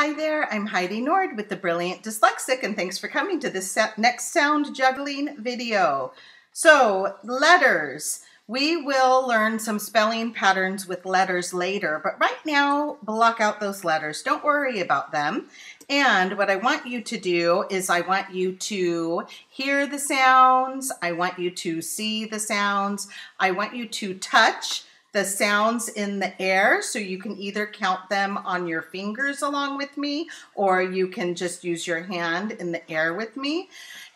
Hi there, I'm Heidi Nord with the Brilliant Dyslexic, and thanks for coming to this next sound juggling video. So, letters. We will learn some spelling patterns with letters later, but right now, block out those letters. Don't worry about them. And what I want you to do is I want you to hear the sounds. I want you to see the sounds. I want you to touch the sounds in the air, so you can either count them on your fingers along with me, or you can just use your hand in the air with me.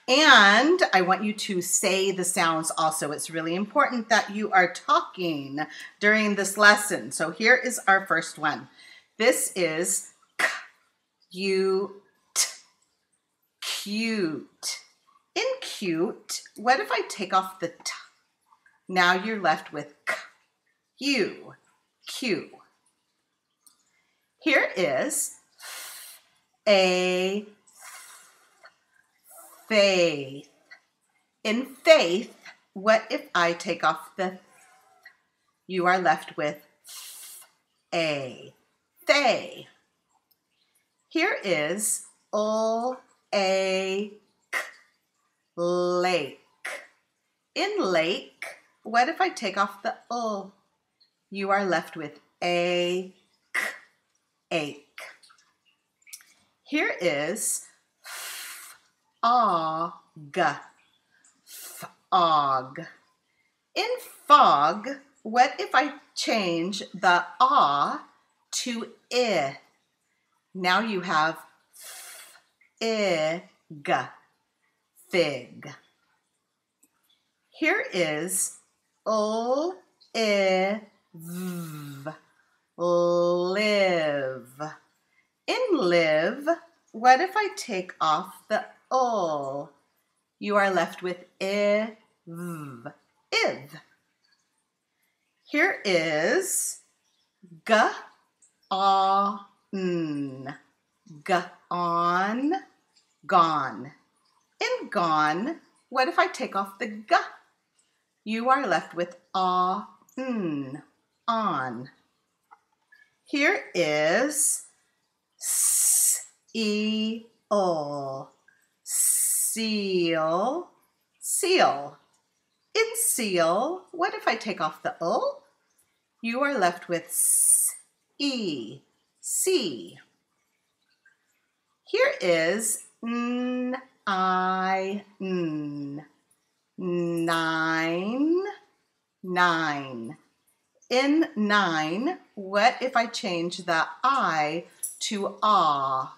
And I want you to say the sounds also. It's really important that you are talking during this lesson. So here is our first one. This is k-u-t, cute. In cute, what if I take off the t? Now you're left with k. U, Q. Here is a faith. In faith, what if I take off the th? You are left with a, they. Here is a lake. In lake, what if I take off the You are left with a k, ache. Here is fog, fog. In fog, what if I change the to I? Now you have fig, fig. Here is live. In live, what if I take off the You are left with iv, iv. Here is gone, gone. In gone, what if I take off the g? You are left with on. Here is seal, seal, seal. In seal, what if I take off the You are left with see. Here is nine, nine. In nine, what if I change the I to ah?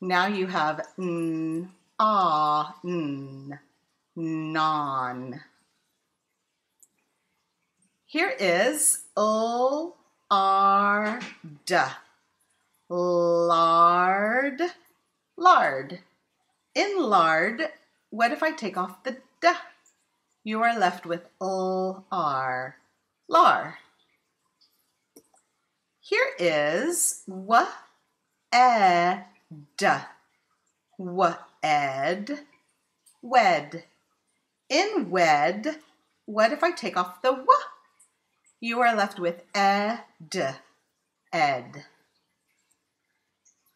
Now you have non. Here is lard, lard, lard. In lard, what if I take off the d? You are left with lar. Here is wed, wed. In wed, what if I take off the w? You are left with ed.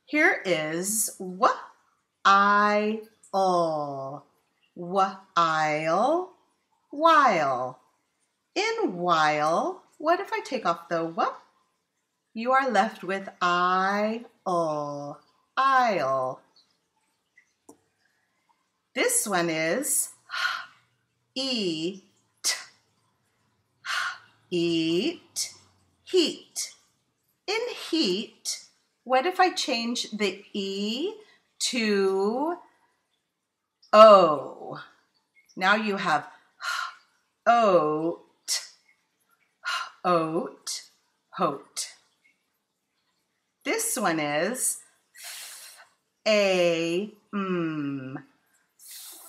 Here is while, while. In while, what if I take off the w? You are left with aisle. This one is eat, eat, heat. In heat, what if I change the E to O? Now you have oat, oat, hoat. This one is fame,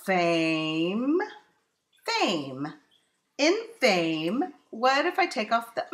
fame. In fame, what if I take off the